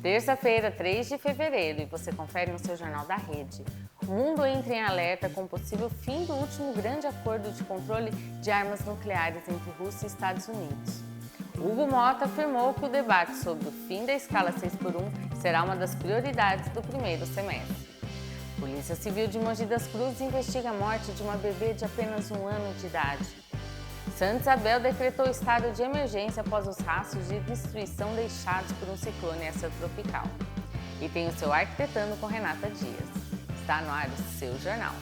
Terça-feira, 3 de fevereiro, e você confere no seu Jornal da Rede. O mundo entra em alerta com o possível fim do último grande acordo de controle de armas nucleares entre Rússia e Estados Unidos. Hugo Mota afirmou que o debate sobre o fim da escala 6x1 será uma das prioridades do primeiro semestre. Polícia Civil de Mogi das Cruzes investiga a morte de uma bebê de apenas 1 ano de idade. Santa Isabel decretou estado de emergência após os rastros de destruição deixados por um ciclone extratropical. E tem o seu Arquitetando com Renata Dias. Está no ar o seu jornal.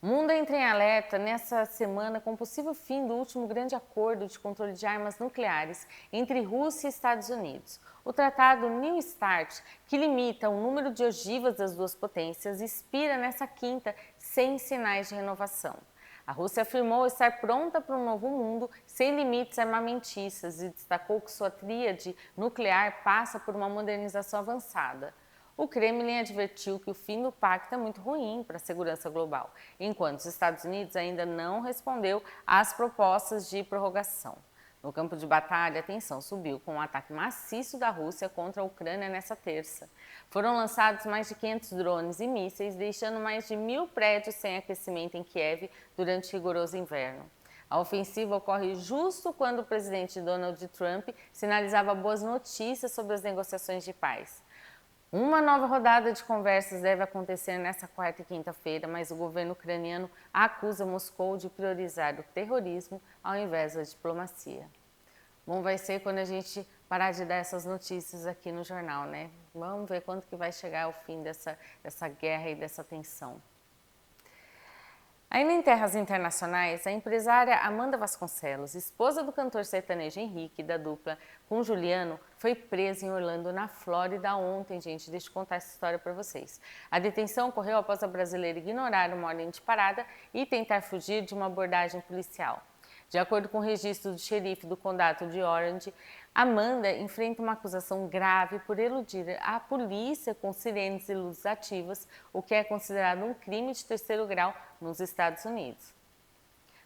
O mundo entra em alerta nessa semana com o possível fim do último grande acordo de controle de armas nucleares entre Rússia e Estados Unidos. O tratado New START, que limita o número de ogivas das duas potências, expira nesta quinta sem sinais de renovação. A Rússia afirmou estar pronta para um novo mundo sem limites armamentistas e destacou que sua tríade nuclear passa por uma modernização avançada. O Kremlin advertiu que o fim do pacto é muito ruim para a segurança global, enquanto os Estados Unidos ainda não respondeu às propostas de prorrogação. No campo de batalha, a tensão subiu com um ataque maciço da Rússia contra a Ucrânia nesta terça. Foram lançados mais de 500 drones e mísseis, deixando mais de 1.000 prédios sem aquecimento em Kiev durante o rigoroso inverno. A ofensiva ocorre justo quando o presidente Donald Trump sinalizava boas notícias sobre as negociações de paz. Uma nova rodada de conversas deve acontecer nesta quarta e quinta-feira, mas o governo ucraniano acusa Moscou de priorizar o terrorismo ao invés da diplomacia. Bom, vai ser quando a gente parar de dar essas notícias aqui no jornal, né? Vamos ver quando que vai chegar o fim dessa guerra e dessa tensão. Ainda em terras internacionais, a empresária Amanda Vasconcelos, esposa do cantor sertanejo Henrique, da dupla com Juliano, foi presa em Orlando, na Flórida, ontem, gente. Deixa eu contar essa história para vocês. A detenção ocorreu após a brasileira ignorar uma ordem de parada e tentar fugir de uma abordagem policial. De acordo com o registro do xerife do condado de Orange, Amanda enfrenta uma acusação grave por eludir a polícia com sirenes e luzes ativas, o que é considerado um crime de terceiro grau nos Estados Unidos.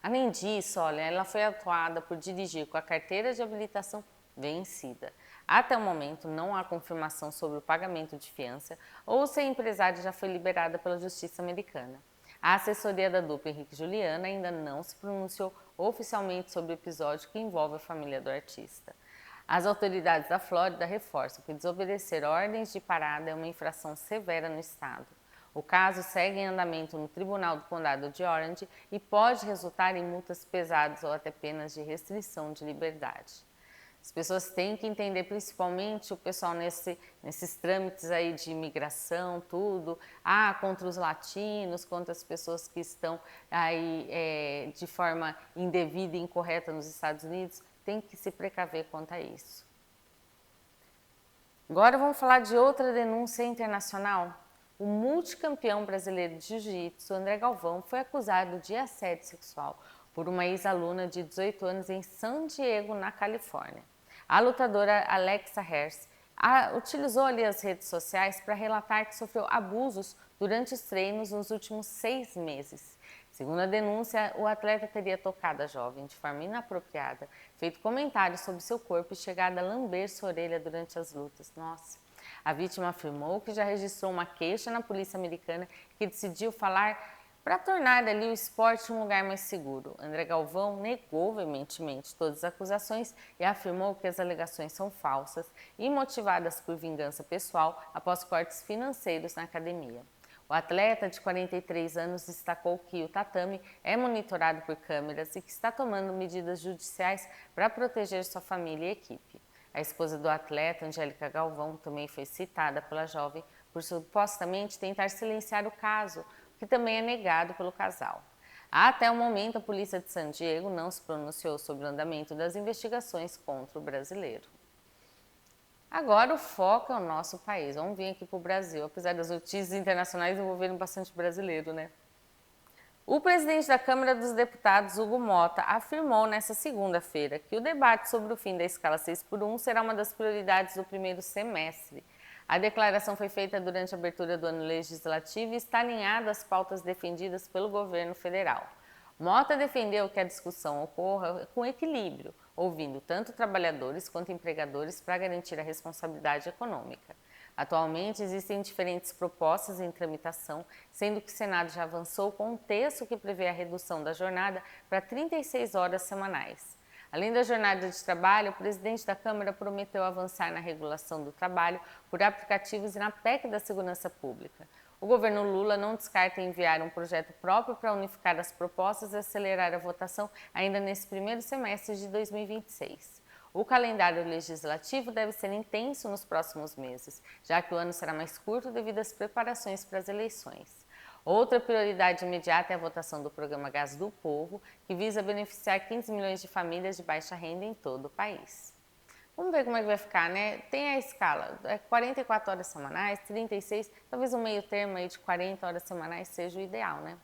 Além disso, olha, ela foi autuada por dirigir com a carteira de habilitação vencida. Até o momento, não há confirmação sobre o pagamento de fiança ou se a empresária já foi liberada pela Justiça americana. A assessoria da dupla Henrique e Juliana ainda não se pronunciou oficialmente sobre o episódio que envolve a família do artista. As autoridades da Flórida reforçam que desobedecer ordens de parada é uma infração severa no estado. O caso segue em andamento no Tribunal do Condado de Orange e pode resultar em multas pesadas ou até penas de restrição de liberdade. As pessoas têm que entender, principalmente o pessoal nesses trâmites aí de imigração, tudo, contra os latinos, contra as pessoas que estão aí de forma indevida e incorreta nos Estados Unidos, tem que se precaver quanto a isso. Agora vamos falar de outra denúncia internacional. O multicampeão brasileiro de jiu-jitsu, André Galvão, foi acusado de assédio sexual por uma ex-aluna de 18 anos em San Diego, na Califórnia. A lutadora Alexa Herz utilizou ali as redes sociais para relatar que sofreu abusos durante os treinos nos últimos 6 meses. Segundo a denúncia, o atleta teria tocado a jovem de forma inapropriada, feito comentários sobre seu corpo e chegado a lamber sua orelha durante as lutas. Nossa! A vítima afirmou que já registrou uma queixa na polícia americana que decidiu falar para tornar ali o esporte um lugar mais seguro. André Galvão negou veementemente todas as acusações e afirmou que as alegações são falsas e motivadas por vingança pessoal após cortes financeiros na academia. O atleta de 43 anos destacou que o tatame é monitorado por câmeras e que está tomando medidas judiciais para proteger sua família e equipe. A esposa do atleta, Angélica Galvão, também foi citada pela jovem por supostamente tentar silenciar o caso, que também é negado pelo casal. Até o momento, a polícia de San Diego não se pronunciou sobre o andamento das investigações contra o brasileiro. Agora o foco é o nosso país. Vamos vir aqui para o Brasil, apesar das notícias internacionais envolverem bastante brasileiro, né? O presidente da Câmara dos Deputados, Hugo Mota, afirmou nesta segunda-feira que o debate sobre o fim da escala 6x1 será uma das prioridades do primeiro semestre. A declaração foi feita durante a abertura do ano legislativo e está alinhada às pautas defendidas pelo governo federal. Mota defendeu que a discussão ocorra com equilíbrio, ouvindo tanto trabalhadores quanto empregadores para garantir a responsabilidade econômica. Atualmente, existem diferentes propostas em tramitação, sendo que o Senado já avançou com um texto que prevê a redução da jornada para 36 horas semanais. Além da jornada de trabalho, o presidente da Câmara prometeu avançar na regulação do trabalho por aplicativos e na PEC da Segurança Pública. O governo Lula não descarta enviar um projeto próprio para unificar as propostas e acelerar a votação ainda nesse primeiro semestre de 2026. O calendário legislativo deve ser intenso nos próximos meses, já que o ano será mais curto devido às preparações para as eleições. Outra prioridade imediata é a votação do programa Gás do Povo, que visa beneficiar 15 milhões de famílias de baixa renda em todo o país. Vamos ver como é que vai ficar, né? Tem a escala, 44 horas semanais, 36, talvez um meio termo aí de 40 horas semanais seja o ideal, né?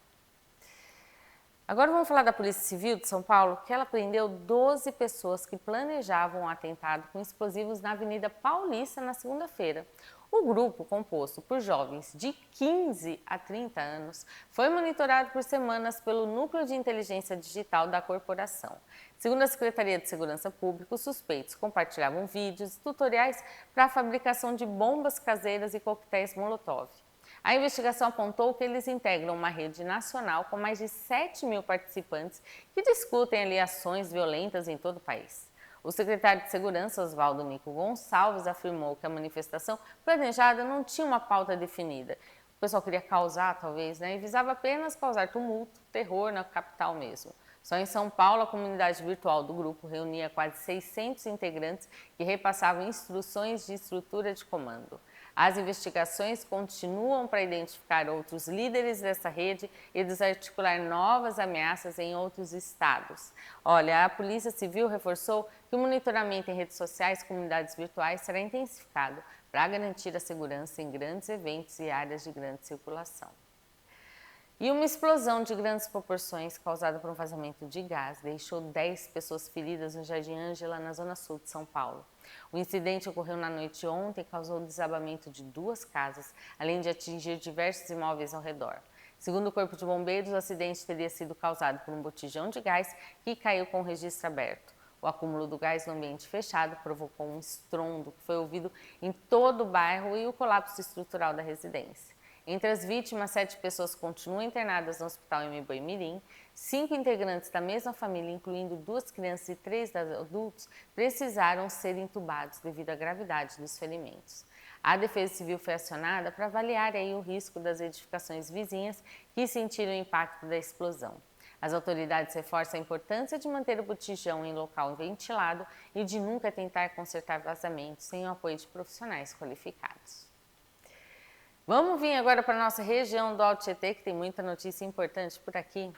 Agora vamos falar da Polícia Civil de São Paulo, que ela prendeu 12 pessoas que planejavam um atentado com explosivos na Avenida Paulista na segunda-feira. O grupo, composto por jovens de 15 a 30 anos, foi monitorado por semanas pelo Núcleo de Inteligência Digital da corporação. Segundo a Secretaria de Segurança Pública, os suspeitos compartilhavam vídeos e tutoriais para a fabricação de bombas caseiras e coquetéis Molotov. A investigação apontou que eles integram uma rede nacional com mais de 7 mil participantes que discutem ali ações violentas em todo o país. O secretário de Segurança, Oswaldo Nico Gonçalves, afirmou que a manifestação planejada não tinha uma pauta definida. O pessoal queria causar, talvez, né? E visava apenas causar tumulto, terror na capital mesmo. Só em São Paulo, a comunidade virtual do grupo reunia quase 600 integrantes que repassavam instruções de estrutura de comando. As investigações continuam para identificar outros líderes dessa rede e desarticular novas ameaças em outros estados. Olha, a Polícia Civil reforçou que o monitoramento em redes sociais e comunidades virtuais será intensificado para garantir a segurança em grandes eventos e áreas de grande circulação. E uma explosão de grandes proporções causada por um vazamento de gás deixou 10 pessoas feridas no Jardim Ângela, na zona sul de São Paulo. O incidente ocorreu na noite de ontem e causou o desabamento de 2 casas, além de atingir diversos imóveis ao redor. Segundo o Corpo de Bombeiros, o acidente teria sido causado por um botijão de gás que caiu com o registro aberto. O acúmulo do gás no ambiente fechado provocou um estrondo que foi ouvido em todo o bairro e o colapso estrutural da residência. Entre as vítimas, 7 pessoas continuam internadas no Hospital Embu-Mirim. 5 integrantes da mesma família, incluindo 2 crianças e 3 adultos, precisaram ser entubados devido à gravidade dos ferimentos. A Defesa Civil foi acionada para avaliar o risco das edificações vizinhas que sentiram o impacto da explosão. As autoridades reforçam a importância de manter o botijão em local ventilado e de nunca tentar consertar vazamentos sem o apoio de profissionais qualificados. Vamos vir agora para a nossa região do Alto Tietê, que tem muita notícia importante por aqui.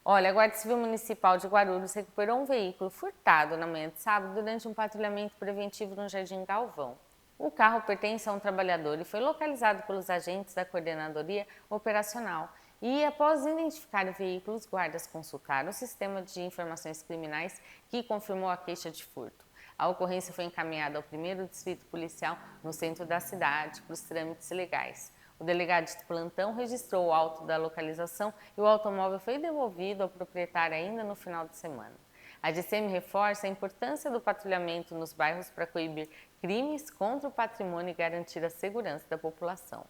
Olha, a Guarda Civil Municipal de Guarulhos recuperou um veículo furtado na manhã de sábado durante um patrulhamento preventivo no Jardim Galvão. O carro pertence a um trabalhador e foi localizado pelos agentes da Coordenadoria Operacional. E após identificar o veículo, os guardas consultaram o sistema de informações criminais que confirmou a queixa de furto. A ocorrência foi encaminhada ao 1º Distrito Policial no centro da cidade para os trâmites legais. O delegado de plantão registrou o auto da localização e o automóvel foi devolvido ao proprietário ainda no final de semana. A DCM reforça a importância do patrulhamento nos bairros para coibir crimes contra o patrimônio e garantir a segurança da população.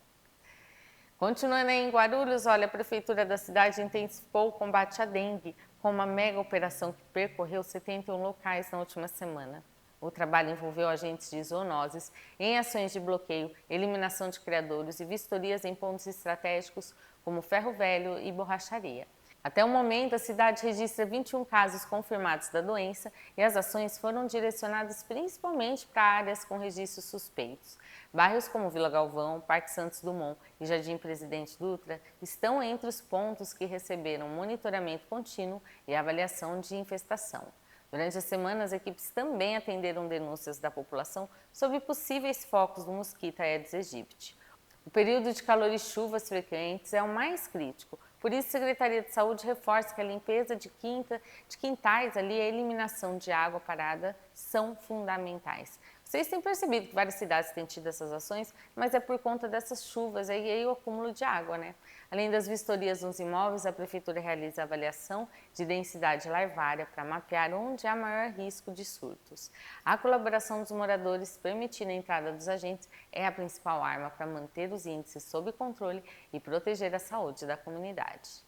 Continuando em Guarulhos, olha, a Prefeitura da cidade intensificou o combate à dengue com uma mega operação que percorreu 71 locais na última semana. O trabalho envolveu agentes de zoonoses em ações de bloqueio, eliminação de criadouros e vistorias em pontos estratégicos como Ferro Velho e Borracharia. Até o momento, a cidade registra 21 casos confirmados da doença e as ações foram direcionadas principalmente para áreas com registros suspeitos. Bairros como Vila Galvão, Parque Santos Dumont e Jardim Presidente Dutra estão entre os pontos que receberam monitoramento contínuo e avaliação de infestação. Durante a semana, as equipes também atenderam denúncias da população sobre possíveis focos do mosquito Aedes aegypti. O período de calor e chuvas frequentes é o mais crítico, por isso a Secretaria de Saúde reforça que a limpeza de quintais e a eliminação de água parada são fundamentais. Vocês têm percebido que várias cidades têm tido essas ações, mas é por conta dessas chuvas e aí o acúmulo de água, né? Além das vistorias nos imóveis, a Prefeitura realiza avaliação de densidade larvária para mapear onde há maior risco de surtos. A colaboração dos moradores, permitindo a entrada dos agentes, é a principal arma para manter os índices sob controle e proteger a saúde da comunidade.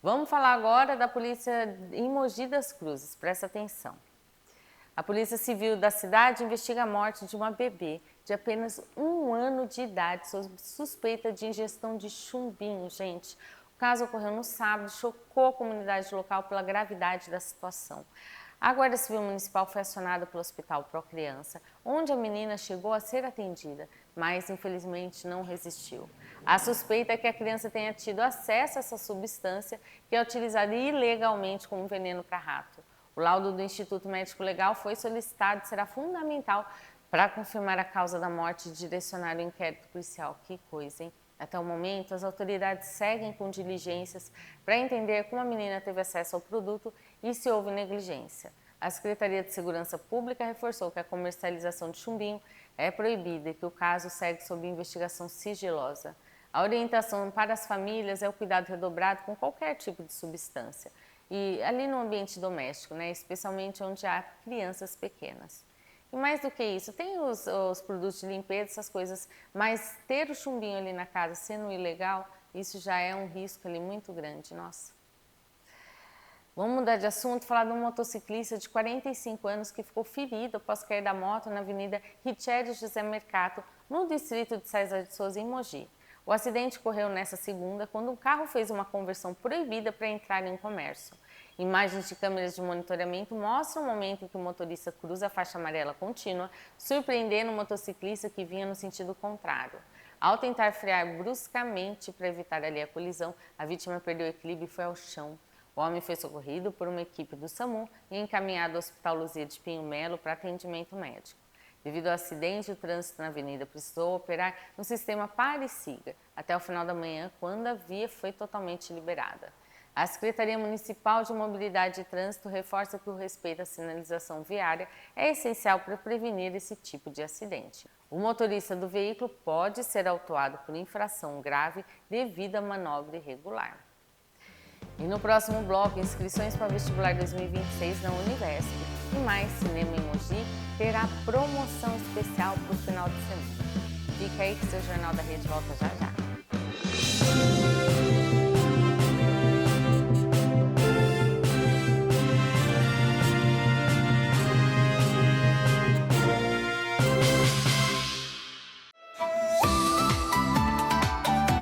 Vamos falar agora da polícia em Mogi das Cruzes, presta atenção. A Polícia Civil da cidade investiga a morte de uma bebê de apenas 1 ano de idade, sob suspeita de ingestão de chumbinho, gente. O caso ocorreu no sábado, chocou a comunidade local pela gravidade da situação. A Guarda Civil Municipal foi acionada pelo Hospital Procriança, onde a menina chegou a ser atendida, mas infelizmente não resistiu. A suspeita é que a criança tenha tido acesso a essa substância que é utilizada ilegalmente como veneno para rato. O laudo do Instituto Médico Legal foi solicitado e será fundamental para confirmar a causa da morte e direcionar o inquérito policial. Que coisa, hein? Até o momento, as autoridades seguem com diligências para entender como a menina teve acesso ao produto e se houve negligência. A Secretaria de Segurança Pública reforçou que a comercialização de chumbinho é proibida e que o caso segue sob investigação sigilosa. A orientação para as famílias é o cuidado redobrado com qualquer tipo de substância. E ali no ambiente doméstico, né, especialmente onde há crianças pequenas. E mais do que isso, tem os produtos de limpeza, essas coisas, mas ter o chumbinho ali na casa sendo ilegal, isso já é um risco ali muito grande, nossa. Vamos mudar de assunto, falar de um motociclista de 45 anos que ficou ferido após cair da moto na Avenida Richério José Mercato, no distrito de César de Souza, em Mogi. O acidente ocorreu nesta segunda, quando um carro fez uma conversão proibida para entrar em um comércio. Imagens de câmeras de monitoramento mostram o momento em que o motorista cruza a faixa amarela contínua, surpreendendo o motociclista que vinha no sentido contrário. Ao tentar frear bruscamente para evitar ali a colisão, a vítima perdeu o equilíbrio e foi ao chão. O homem foi socorrido por uma equipe do SAMU e encaminhado ao Hospital Luzia de Pinho Melo para atendimento médico. Devido ao acidente, o trânsito na avenida precisou operar no sistema pare e siga até o final da manhã, quando a via foi totalmente liberada. A Secretaria Municipal de Mobilidade e Trânsito reforça que o respeito à sinalização viária é essencial para prevenir esse tipo de acidente. O motorista do veículo pode ser autuado por infração grave devido à manobra irregular. E no próximo bloco, inscrições para o vestibular 2026 na Univesp e mais Cinema em Mogi terá promoção especial para o final de semana. Fica aí que seu Jornal da Rede volta já já.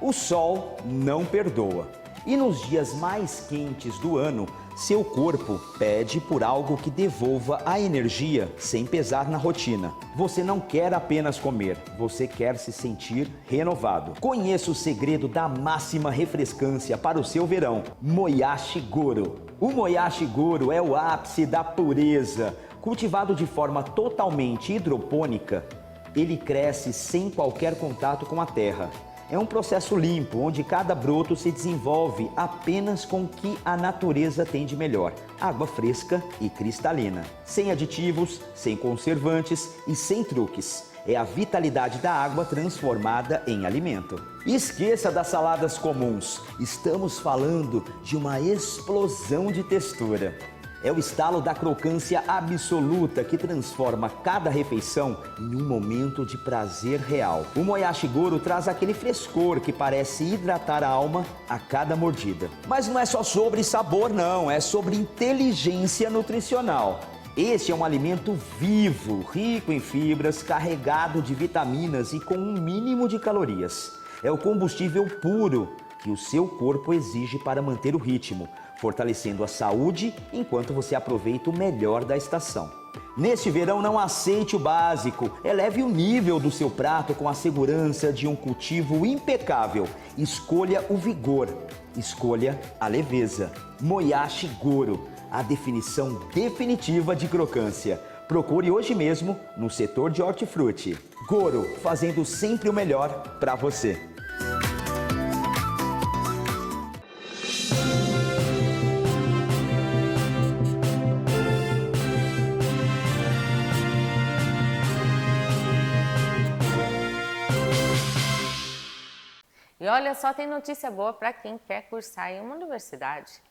O sol não perdoa. E nos dias mais quentes do ano, seu corpo pede por algo que devolva a energia sem pesar na rotina. Você não quer apenas comer, você quer se sentir renovado. Conheça o segredo da máxima refrescância para o seu verão, Moyashi Goro. O Moyashi Goro é o ápice da pureza. Cultivado de forma totalmente hidropônica, ele cresce sem qualquer contato com a terra. É um processo limpo, onde cada broto se desenvolve apenas com o que a natureza tem de melhor. Água fresca e cristalina. Sem aditivos, sem conservantes e sem truques. É a vitalidade da água transformada em alimento. Esqueça das saladas comuns. Estamos falando de uma explosão de textura. É o estalo da crocância absoluta que transforma cada refeição em um momento de prazer real. O Moyashi Goro traz aquele frescor que parece hidratar a alma a cada mordida. Mas não é só sobre sabor não, é sobre inteligência nutricional. Este é um alimento vivo, rico em fibras, carregado de vitaminas e com um mínimo de calorias. É o combustível puro que o seu corpo exige para manter o ritmo, fortalecendo a saúde enquanto você aproveita o melhor da estação. Neste verão, não aceite o básico, eleve o nível do seu prato com a segurança de um cultivo impecável. Escolha o vigor, escolha a leveza. Moyashi Goro, a definição definitiva de crocância. Procure hoje mesmo no setor de hortifruti. Goro, fazendo sempre o melhor para você. E olha só, tem notícia boa para quem quer cursar em uma universidade.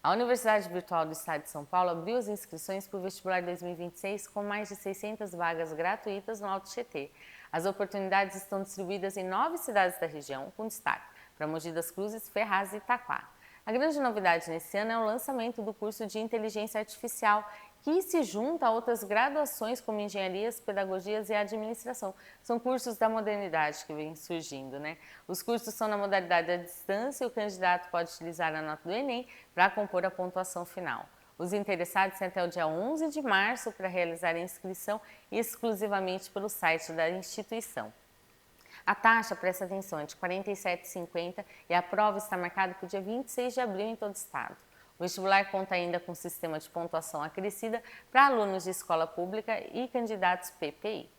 A Universidade Virtual do Estado de São Paulo abriu as inscrições para o vestibular 2026 com mais de 600 vagas gratuitas no Alto Tietê. As oportunidades estão distribuídas em 9 cidades da região, com destaque para Mogi das Cruzes, Ferraz e Itaquá. A grande novidade nesse ano é o lançamento do curso de Inteligência Artificial, que se junta a outras graduações como Engenharias, Pedagogias e Administração. São cursos da modernidade que vêm surgindo, né? Os cursos são na modalidade à distância e o candidato pode utilizar a nota do Enem para compor a pontuação final. Os interessados têm até o dia 11 de março para realizar a inscrição exclusivamente pelo site da instituição. A taxa, presta atenção, é de R$ 47,50 e a prova está marcada para o dia 26 de abril em todo o estado. O vestibular conta ainda com um sistema de pontuação acrescida para alunos de escola pública e candidatos PPI.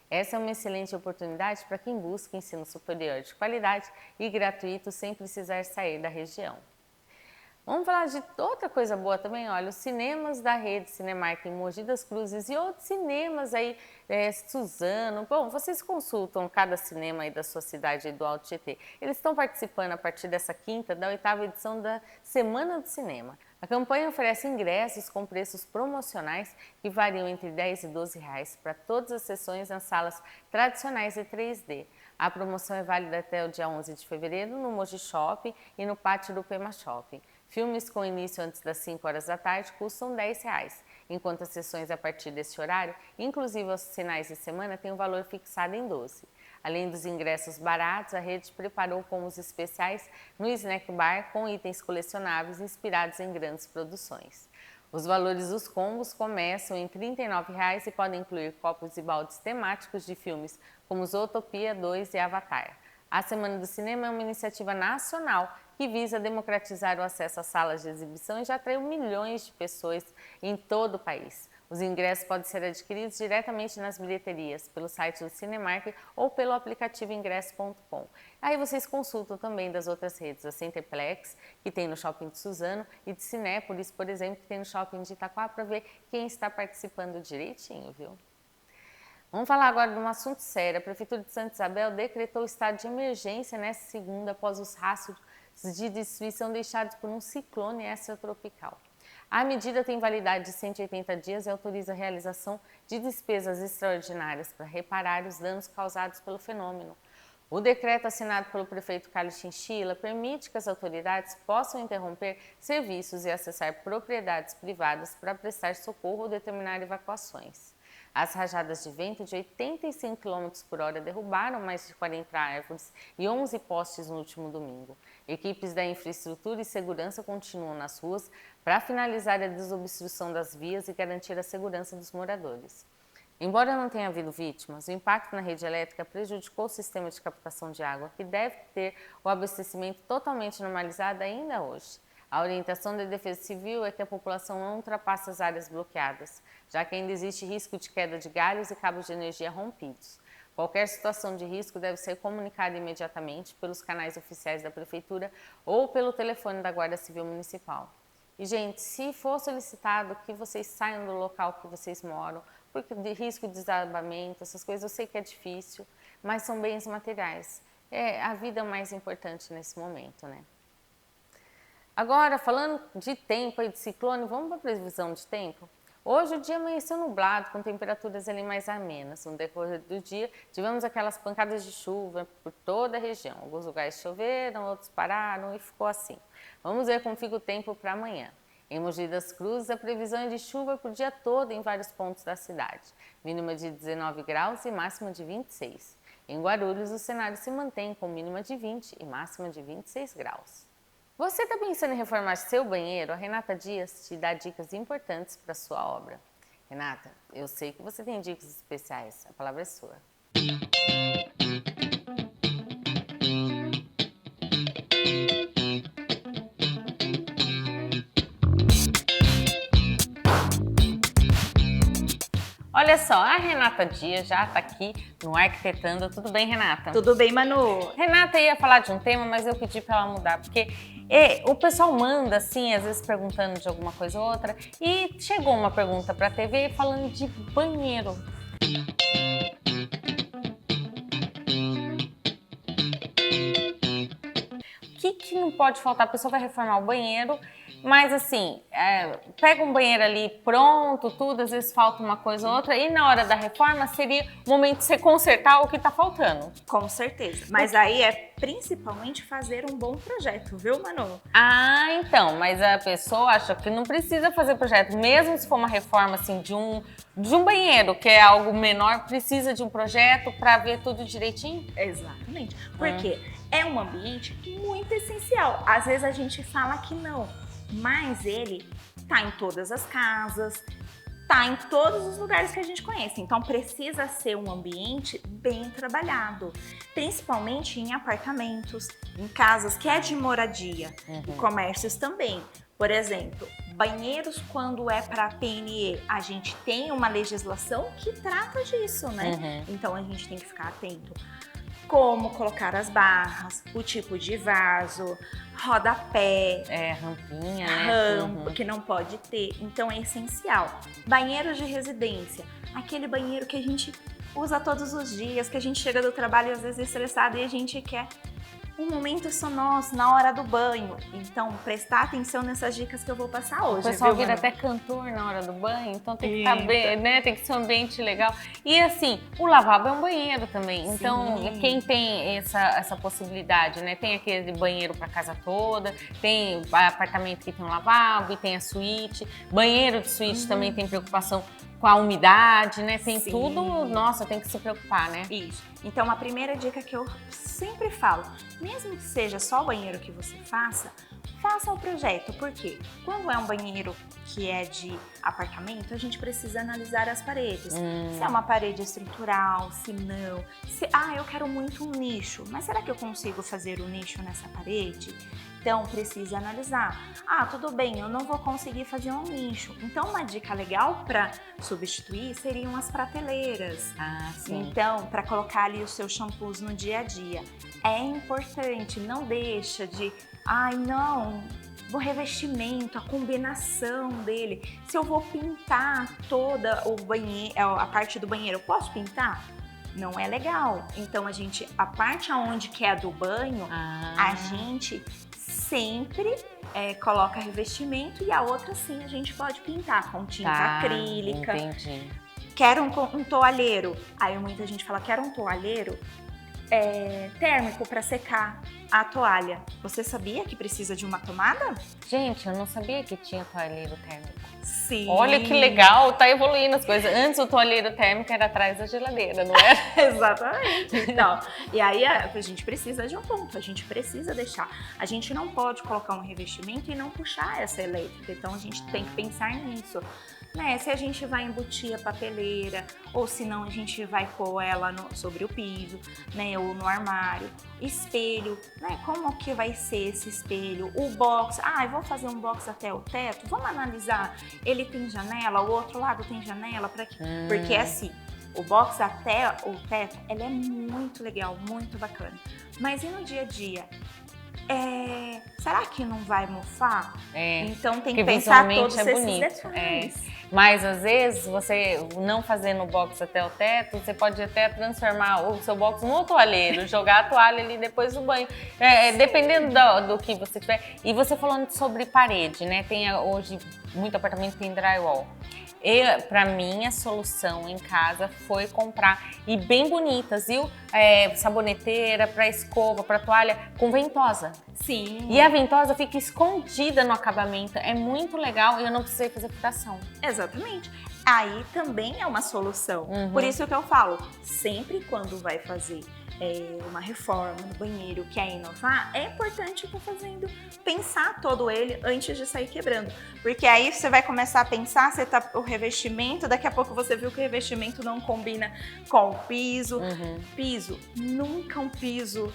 Essa é uma excelente oportunidade para quem busca ensino superior de qualidade e gratuito sem precisar sair da região. Vamos falar de outra coisa boa também, olha, os cinemas da rede Cinemark em Mogi das Cruzes e outros cinemas aí, Suzano. Bom, vocês consultam cada cinema aí da sua cidade aí do Alto Tietê. Eles estão participando a partir dessa quinta da 8ª edição da Semana do Cinema. A campanha oferece ingressos com preços promocionais que variam entre R$ 10 e R$ 12 para todas as sessões nas salas tradicionais e 3D. A promoção é válida até o dia 11 de fevereiro no Mogi Shopping e no pátio do Pema Shopping. Filmes com início antes das 5 horas da tarde custam R$ 10, enquanto as sessões a partir desse horário, inclusive aos finais de semana, têm um valor fixado em 12. Além dos ingressos baratos, a rede preparou combos especiais no Snack Bar com itens colecionáveis inspirados em grandes produções. Os valores dos combos começam em R$ 39 e podem incluir copos e baldes temáticos de filmes como Zootopia 2 e Avatar. A Semana do Cinema é uma iniciativa nacional que visa democratizar o acesso às salas de exibição e já atraiu milhões de pessoas em todo o país. Os ingressos podem ser adquiridos diretamente nas bilheterias, pelo site do Cinemark ou pelo aplicativo ingresso.com. Aí vocês consultam também das outras redes, a Centerplex, que tem no Shopping de Suzano, e de Cinépolis, por exemplo, que tem no Shopping de Itaquá, para ver quem está participando direitinho, viu? Vamos falar agora de um assunto sério. A Prefeitura de Santa Isabel decretou estado de emergência nesta segunda após os rastros de destruição deixados por um ciclone extratropical. A medida tem validade de 180 dias e autoriza a realização de despesas extraordinárias para reparar os danos causados pelo fenômeno. O decreto assinado pelo prefeito Carlos Chinchilla permite que as autoridades possam interromper serviços e acessar propriedades privadas para prestar socorro ou determinar evacuações. As rajadas de vento de 85 km por hora derrubaram mais de 40 árvores e 11 postes no último domingo. Equipes da infraestrutura e segurança continuam nas ruas para finalizar a desobstrução das vias e garantir a segurança dos moradores. Embora não tenha havido vítimas, o impacto na rede elétrica prejudicou o sistema de captação de água, que deve ter o abastecimento totalmente normalizado ainda hoje. A orientação da Defesa Civil é que a população não ultrapasse as áreas bloqueadas, já que ainda existe risco de queda de galhos e cabos de energia rompidos. Qualquer situação de risco deve ser comunicada imediatamente pelos canais oficiais da Prefeitura ou pelo telefone da Guarda Civil Municipal. E, gente, se for solicitado que vocês saiam do local que vocês moram, porque de risco de desabamento, essas coisas, eu sei que é difícil, mas são bens materiais. É a vida mais importante nesse momento, né? Agora, falando de tempo e de ciclone, vamos para a previsão de tempo? Hoje o dia amanheceu nublado, com temperaturas ali mais amenas. No decorrer do dia, tivemos aquelas pancadas de chuva por toda a região. Alguns lugares choveram, outros pararam e ficou assim. Vamos ver como fica o tempo para amanhã. Em Mogi das Cruzes, a previsão é de chuva por dia todo em vários pontos da cidade. Mínima de 19 graus e máxima de 26. Em Guarulhos, o cenário se mantém com mínima de 20 e máxima de 26 graus. Você está pensando em reformar seu banheiro? A Renata Dias te dá dicas importantes para sua obra. Renata, eu sei que você tem dicas especiais, a palavra é sua. Olha só, a Renata Dias já está aqui no Arquitetando. Tudo bem, Renata? Tudo bem, Manu? Renata ia falar de um tema, mas eu pedi para ela mudar, porque o pessoal manda, assim, às vezes perguntando de alguma coisa ou outra, e chegou uma pergunta para a TV falando de banheiro. que não pode faltar? A pessoa vai reformar o banheiro, mas assim, pega um banheiro ali pronto, tudo, às vezes falta uma coisa ou outra, e na hora da reforma seria o momento de você consertar o que tá faltando. Com certeza. Mas aí é principalmente fazer um bom projeto, viu, Manu? Ah, então, mas a pessoa acha que não precisa fazer projeto, mesmo se for uma reforma assim de um banheiro, que é algo menor, precisa de um projeto para ver tudo direitinho? Exatamente. Porque é um ambiente muito essencial. Às vezes a gente fala que não, mas ele tá em todas as casas, tá em todos os lugares que a gente conhece. Então precisa ser um ambiente bem trabalhado, principalmente em apartamentos, em casas que é de moradia, e comércios também. Por exemplo, banheiros quando é para PNE, a gente tem uma legislação que trata disso, né? Então a gente tem que ficar atento. Como colocar as barras, o tipo de vaso, rodapé, rampinha, né? rampa, que não pode ter. Então é essencial. Banheiros de residência, aquele banheiro que a gente usa todos os dias, que a gente chega do trabalho às vezes estressado e a gente quer um momento só nosso, na hora do banho. Então, prestar atenção nessas dicas que eu vou passar hoje. O pessoal vira Manu? até cantor na hora do banho, então tem que estar bem, né? Tem que ser um ambiente legal. E assim, o lavabo é um banheiro também. Então, quem tem essa possibilidade, né? Tem aquele banheiro para casa toda, tem apartamento que tem um lavabo e tem a suíte. Banheiro de suíte também tem preocupação com a umidade, né? Tem tudo, nossa, tem que se preocupar, né? Isso. Então, a primeira dica que eu sempre falo, mesmo que seja só o banheiro que você faça o projeto. Por quê? Quando é um banheiro que é de apartamento, a gente precisa analisar as paredes. Se é uma parede estrutural, se não. Eu quero muito um nicho, mas será que eu consigo fazer o nicho nessa parede? Então, precisa analisar. Tudo bem, eu não vou conseguir fazer um nicho. Então, uma dica legal para substituir seriam as prateleiras. Então, para colocar ali os seus shampoos no dia a dia. É importante, não deixa de... não, o revestimento, a combinação dele. Se eu vou pintar toda a parte do banheiro, eu posso pintar? Não é legal. Então, a parte aonde que é do banho, a gente sempre coloca revestimento e a outra sim a gente pode pintar com tinta acrílica. Entendi. Quero um toalheiro. Aí muita gente fala, quero um toalheiro térmico para secar a toalha. Você sabia que precisa de uma tomada? Gente, eu não sabia que tinha toalheiro térmico. Sim. Olha que legal, tá evoluindo as coisas. Antes o toalheiro térmico era atrás da geladeira, não era? Exatamente. Então, e aí a gente precisa de um ponto, a gente precisa deixar. A gente não pode colocar um revestimento e não puxar essa elétrica. Então a gente tem que pensar nisso. Né? Se a gente vai embutir a papeleira, ou se não a gente vai pôr ela sobre o piso, né? Ou no armário. Espelho, né? Como que vai ser esse espelho? O box, eu vou fazer um box até o teto, vamos analisar. Ele tem janela, o outro lado tem janela, para quê? Porque assim, o box até o teto, ele é muito legal, muito bacana. Mas e no dia a dia? Será que não vai mofar? Então tem que pensar todos esses detalhes. Mas às vezes você não fazendo o box até o teto, você pode até transformar o seu box no toalheiro, jogar a toalha ali depois do banho. Dependendo do que você tiver. E você falando sobre parede, né? Tem hoje muito apartamento tem drywall. Para mim, a solução em casa foi comprar, e bem bonitas, viu? Saboneteira para escova, para toalha, com ventosa. Sim. E a ventosa fica escondida no acabamento, é muito legal e eu não precisei fazer fitação. Exatamente. Aí também é uma solução. Por isso que eu falo, sempre quando vai fazer uma reforma no banheiro, quer inovar, é importante estar fazendo, pensar todo ele antes de sair quebrando. Porque aí você vai começar a pensar, o revestimento, daqui a pouco você viu que o revestimento não combina com o piso. Piso, nunca um piso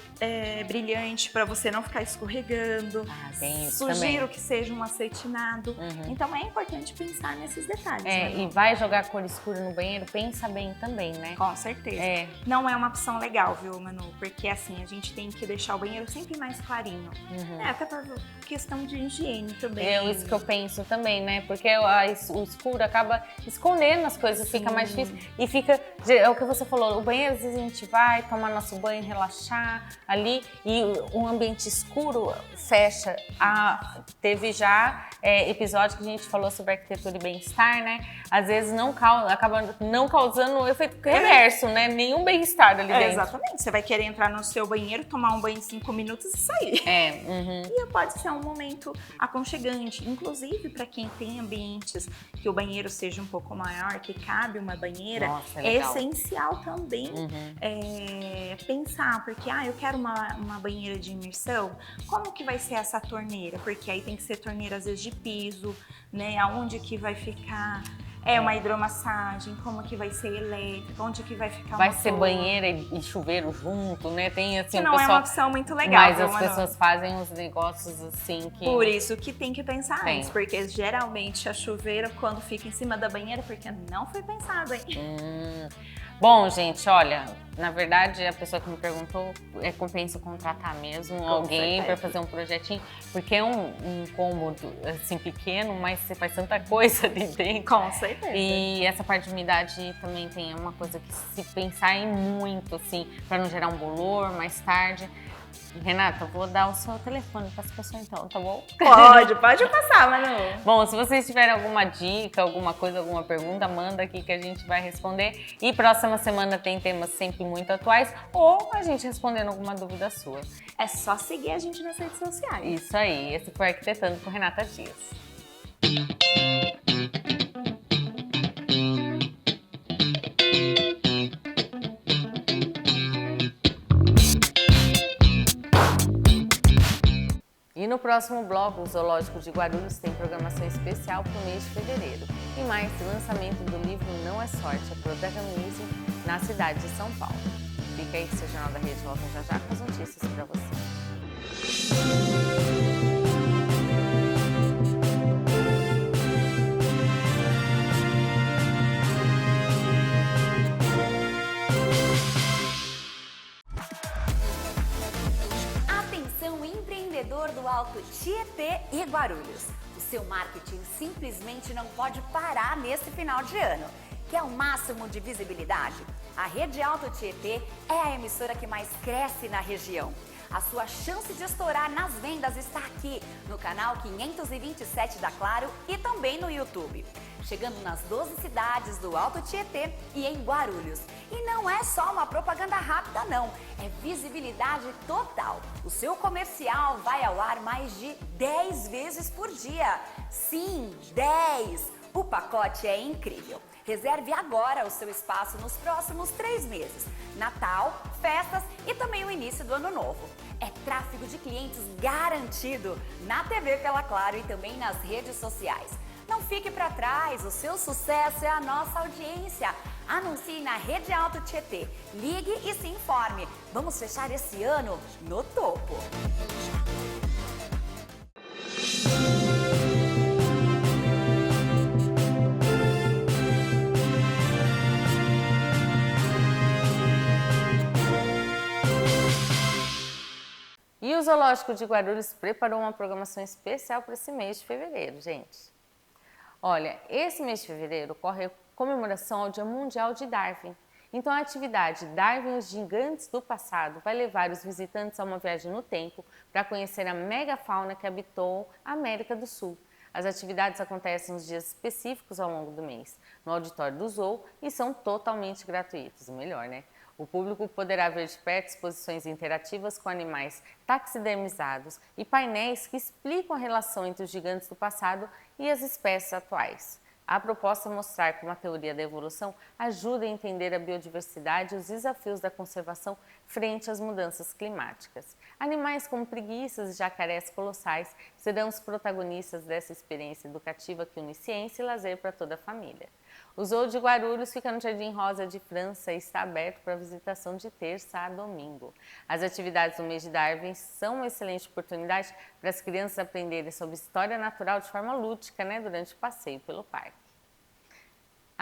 brilhante para você não ficar escorregando. Tem isso Sugiro também. que seja um acetinado. Então é importante pensar nesses detalhes. E vai jogar cor escura no banheiro, pensa bem também, né? Com certeza. Não é uma opção legal, viu? viu, Manu? Porque assim, a gente tem que deixar o banheiro sempre mais clarinho. Né? Até por questão de higiene também. É isso que eu penso também, né? Porque o escuro acaba escondendo as coisas, fica mais difícil. E fica, é o que você falou, o banheiro, às vezes a gente vai tomar nosso banho, relaxar ali, e um ambiente escuro fecha. Teve já episódio que a gente falou sobre arquitetura e bem-estar, né? Às vezes acaba não causando o efeito reverso, né? Nenhum bem-estar ali dentro. Exatamente. Você vai querer entrar no seu banheiro, tomar um banho em 5 minutos e sair. E pode ser um momento aconchegante. Inclusive, para quem tem ambientes que o banheiro seja um pouco maior, que cabe uma banheira, é essencial também pensar, porque eu quero uma banheira de imersão, como que vai ser essa torneira? Porque aí tem que ser torneira, às vezes, de piso, né? Aonde que vai ficar... uma hidromassagem, como que vai ser elétrica, onde que vai ficar vai ser banheira e chuveiro junto, né? Tem assim, que não é uma opção muito legal. Mas as pessoas fazem uns negócios assim que... Por isso que tem que pensar antes, porque geralmente a chuveira, quando fica em cima da banheira, porque não foi pensado, hein? Bom, gente, olha, na verdade a pessoa que me perguntou, compensa contratar mesmo alguém para fazer um projetinho, porque é um cômodo assim pequeno, mas você faz tanta coisa ali dentro. Com certeza. E essa parte de umidade também tem uma coisa que se pensar em muito, assim, para não gerar um bolor mais tarde. Renata, vou dar o seu telefone para as pessoas então, tá bom? Pode passar, Manu. Bom, se vocês tiverem alguma dica, alguma coisa, alguma pergunta, manda aqui que a gente vai responder. E próxima semana tem temas sempre muito atuais ou a gente respondendo alguma dúvida sua. É só seguir a gente nas redes sociais. Isso aí, esse foi Arquitetando com Renata Dias. E no próximo bloco, o Zoológico de Guarulhos tem programação especial para o mês de fevereiro. E mais, lançamento do livro Não é Sorte, é Protagonismo na cidade de São Paulo. Fica aí que seu Jornal da Rede volta já com as notícias para você. Do Alto Tietê e Guarulhos. O seu marketing simplesmente não pode parar nesse final de ano. Quer o máximo de visibilidade? A Rede Alto Tietê é a emissora que mais cresce na região. A sua chance de estourar nas vendas está aqui, no canal 527 da Claro e também no YouTube. Chegando nas 12 cidades do Alto Tietê e em Guarulhos. E não é só uma propaganda rápida não, é visibilidade total. O seu comercial vai ao ar mais de 10 vezes por dia. Sim, 10! O pacote é incrível. Reserve agora o seu espaço nos próximos 3 meses. Natal, festas e também o início do ano novo. É tráfego de clientes garantido na TV pela Claro e também nas redes sociais. Não fique para trás, o seu sucesso é a nossa audiência. Anuncie na Rede Alto Tietê. Ligue e se informe. Vamos fechar esse ano no topo. E o Zoológico de Guarulhos preparou uma programação especial para esse mês de fevereiro, gente. Olha, esse mês de fevereiro ocorre a comemoração ao Dia Mundial de Darwin. Então a atividade Darwin os Gigantes do Passado vai levar os visitantes a uma viagem no tempo para conhecer a megafauna que habitou a América do Sul. As atividades acontecem nos dias específicos ao longo do mês, no auditório do Zoo e são totalmente gratuitos, o melhor, né? O público poderá ver de perto exposições interativas com animais taxidermizados e painéis que explicam a relação entre os gigantes do passado e as espécies atuais. A proposta é mostrar como a teoria da evolução ajuda a entender a biodiversidade e os desafios da conservação frente às mudanças climáticas. Animais como preguiças e jacarés colossais serão os protagonistas dessa experiência educativa que une ciência e lazer para toda a família. O Zoo de Guarulhos fica no Jardim Rosa de França e está aberto para visitação de terça a domingo. As atividades do mês de Darwin são uma excelente oportunidade para as crianças aprenderem sobre história natural de forma lúdica, durante o passeio pelo parque.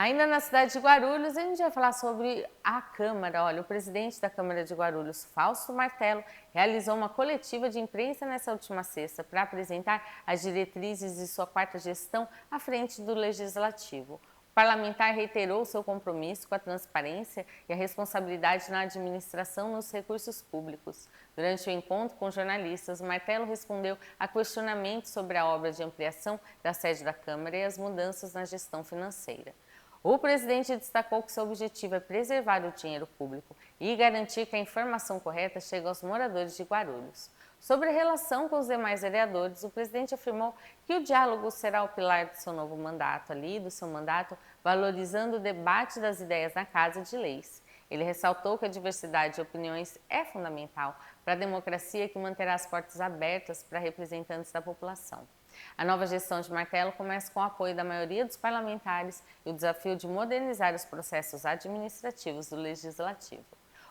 Ainda na cidade de Guarulhos, a gente vai falar sobre a Câmara. Olha, o presidente da Câmara de Guarulhos, Fausto Martello, realizou uma coletiva de imprensa nessa última sexta para apresentar as diretrizes de sua quarta gestão à frente do Legislativo. O parlamentar reiterou seu compromisso com a transparência e a responsabilidade na administração nos recursos públicos. Durante o encontro com jornalistas, Martello respondeu a questionamentos sobre a obra de ampliação da sede da Câmara e as mudanças na gestão financeira. O presidente destacou que seu objetivo é preservar o dinheiro público e garantir que a informação correta chegue aos moradores de Guarulhos. Sobre a relação com os demais vereadores, o presidente afirmou que o diálogo será o pilar do seu novo mandato, valorizando o debate das ideias na Casa de Leis. Ele ressaltou que a diversidade de opiniões é fundamental para a democracia que manterá as portas abertas para representantes da população. A nova gestão de Martello começa com o apoio da maioria dos parlamentares e o desafio de modernizar os processos administrativos do Legislativo.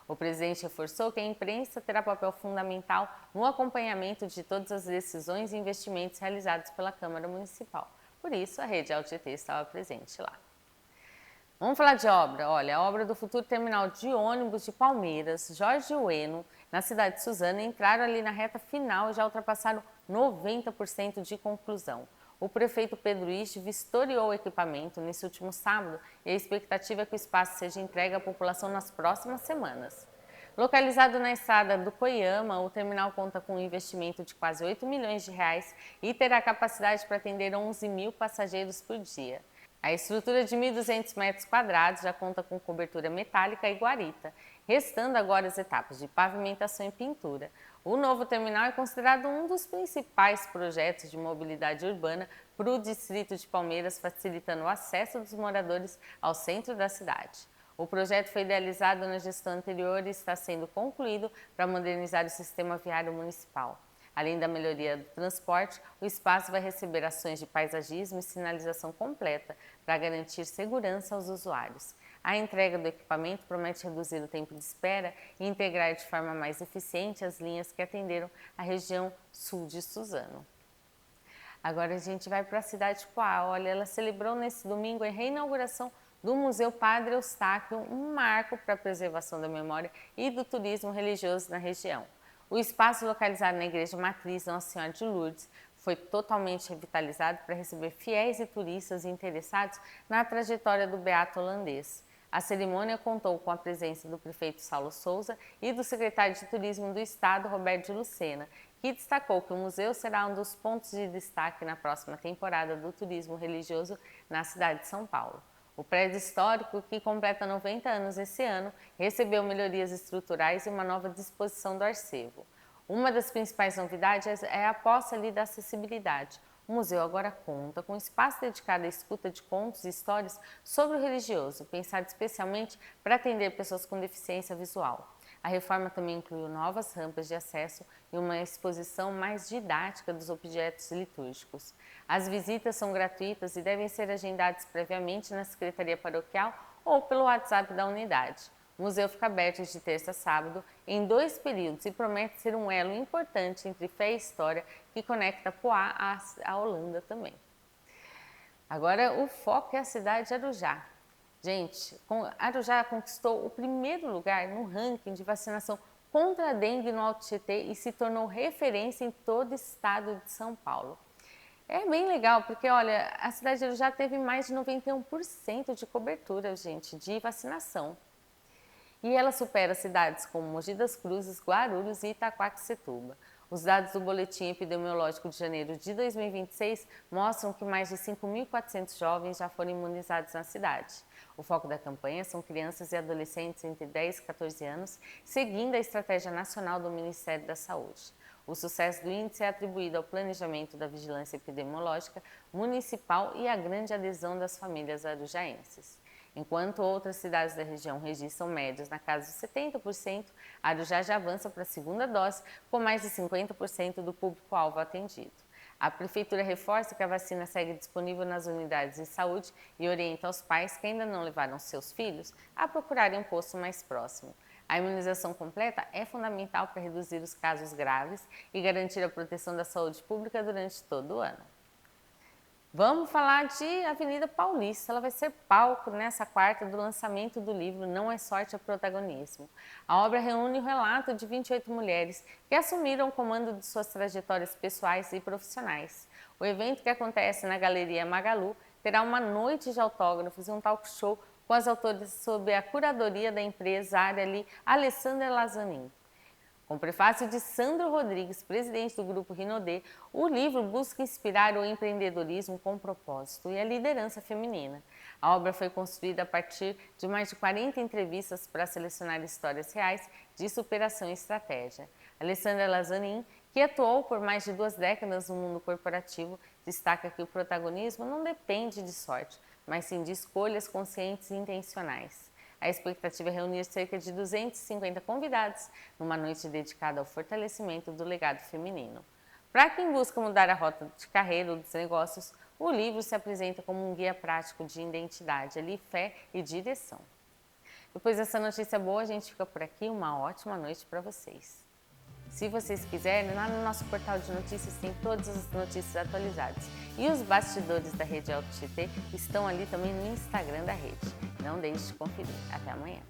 O presidente reforçou que a imprensa terá papel fundamental no acompanhamento de todas as decisões e investimentos realizados pela Câmara Municipal. Por isso, a Rede AltT estava presente lá. Vamos falar de obra. Olha, a obra do futuro terminal de ônibus de Palmeiras, Jorge Ueno, na cidade de Suzano, entraram ali na reta final e já ultrapassaram 90% de conclusão. O prefeito Pedro Isch vistoriou o equipamento nesse último sábado e a expectativa é que o espaço seja entregue à população nas próximas semanas. Localizado na estrada do Coiama, o terminal conta com um investimento de quase 8 milhões de reais e terá capacidade para atender 11 mil passageiros por dia. A estrutura de 1.200 metros quadrados já conta com cobertura metálica e guarita, restando agora as etapas de pavimentação e pintura. O novo terminal é considerado um dos principais projetos de mobilidade urbana para o distrito de Palmeiras, facilitando o acesso dos moradores ao centro da cidade. O projeto foi idealizado na gestão anterior e está sendo concluído para modernizar o sistema viário municipal. Além da melhoria do transporte, o espaço vai receber ações de paisagismo e sinalização completa para garantir segurança aos usuários. A entrega do equipamento promete reduzir o tempo de espera e integrar de forma mais eficiente as linhas que atenderam a região sul de Suzano. Agora a gente vai para a cidade de Poá. Olha, ela celebrou nesse domingo a reinauguração do Museu Padre Eustáquio, um marco para a preservação da memória e do turismo religioso na região. O espaço localizado na Igreja Matriz Nossa Senhora de Lourdes foi totalmente revitalizado para receber fiéis e turistas interessados na trajetória do beato holandês. A cerimônia contou com a presença do prefeito Saulo Souza e do secretário de Turismo do Estado, Roberto de Lucena, que destacou que o museu será um dos pontos de destaque na próxima temporada do turismo religioso na cidade de São Paulo. O prédio histórico, que completa 90 anos esse ano, recebeu melhorias estruturais e uma nova disposição do arcevo. Uma das principais novidades é a aposta ali da acessibilidade. O museu agora conta com um espaço dedicado à escuta de contos e histórias sobre o religioso, pensado especialmente para atender pessoas com deficiência visual. A reforma também incluiu novas rampas de acesso e uma exposição mais didática dos objetos litúrgicos. As visitas são gratuitas e devem ser agendadas previamente na Secretaria Paroquial ou pelo WhatsApp da unidade. O museu fica aberto de terça a sábado em 2 períodos e promete ser um elo importante entre fé e história que conecta Poá à Holanda também. Agora o foco é a cidade de Arujá. Gente, Arujá conquistou o primeiro lugar no ranking de vacinação contra a dengue no Alto Tietê e se tornou referência em todo o estado de São Paulo. É bem legal, porque olha, a cidade de Arujá teve mais de 91% de cobertura, gente, de vacinação. E ela supera cidades como Mogi das Cruzes, Guarulhos e Itaquaquecetuba. Os dados do Boletim Epidemiológico de janeiro de 2026 mostram que mais de 5.400 jovens já foram imunizados na cidade. O foco da campanha são crianças e adolescentes entre 10 e 14 anos, seguindo a Estratégia Nacional do Ministério da Saúde. O sucesso do índice é atribuído ao planejamento da vigilância epidemiológica municipal e à grande adesão das famílias arujaenses. Enquanto outras cidades da região registram médias na casa de 70%, Arujá já avança para a segunda dose, com mais de 50% do público-alvo atendido. A Prefeitura reforça que a vacina segue disponível nas unidades de saúde e orienta os pais que ainda não levaram seus filhos a procurarem um posto mais próximo. A imunização completa é fundamental para reduzir os casos graves e garantir a proteção da saúde pública durante todo o ano. Vamos falar de Avenida Paulista. Ela vai ser palco nessa quarta do lançamento do livro Não é Sorte, é Protagonismo. A obra reúne o relato de 28 mulheres que assumiram o comando de suas trajetórias pessoais e profissionais. O evento, que acontece na Galeria Magalu, terá uma noite de autógrafos e um talk show com as autoras sob a curadoria da empresária Alessandra Lazanin. Com o prefácio de Sandro Rodrigues, presidente do Grupo Rinodê, o livro busca inspirar o empreendedorismo com propósito e a liderança feminina. A obra foi construída a partir de mais de 40 entrevistas para selecionar histórias reais de superação e estratégia. Alessandra Lazanin, que atuou por mais de 2 décadas no mundo corporativo, destaca que o protagonismo não depende de sorte, mas sim de escolhas conscientes e intencionais. A expectativa é reunir cerca de 250 convidados numa noite dedicada ao fortalecimento do legado feminino. Para quem busca mudar a rota de carreira ou dos negócios, o livro se apresenta como um guia prático de identidade, fé e direção. Depois dessa notícia boa, a gente fica por aqui. Uma ótima noite para vocês. Se vocês quiserem, lá no nosso portal de notícias tem todas as notícias atualizadas. E os bastidores da Rede Auto GT estão ali também no Instagram da rede. Não deixe de conferir. Até amanhã.